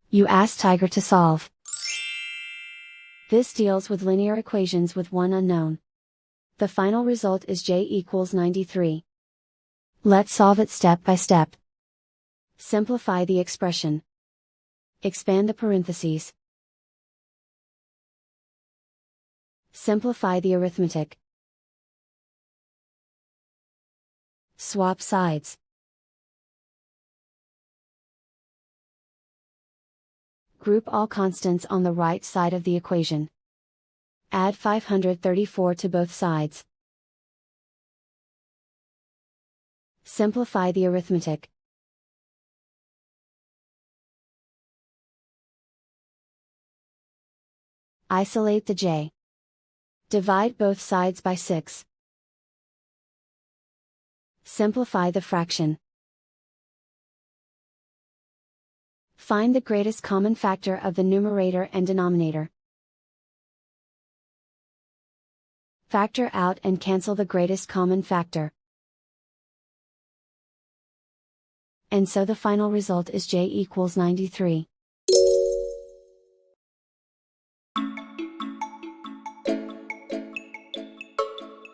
You ask Tiger to solve. This deals with linear equations with one unknown. The final result is j equals 93. Let's solve it step by step. Simplify the expression. Expand the parentheses. Simplify the arithmetic. Swap sides. Group all constants on the right side of the equation. Add 534 to both sides. Simplify the arithmetic. Isolate the j. Divide both sides by 6. Simplify the fraction. Find the greatest common factor of the numerator and denominator. Factor out and cancel the greatest common factor. And so the final result is j equals 93.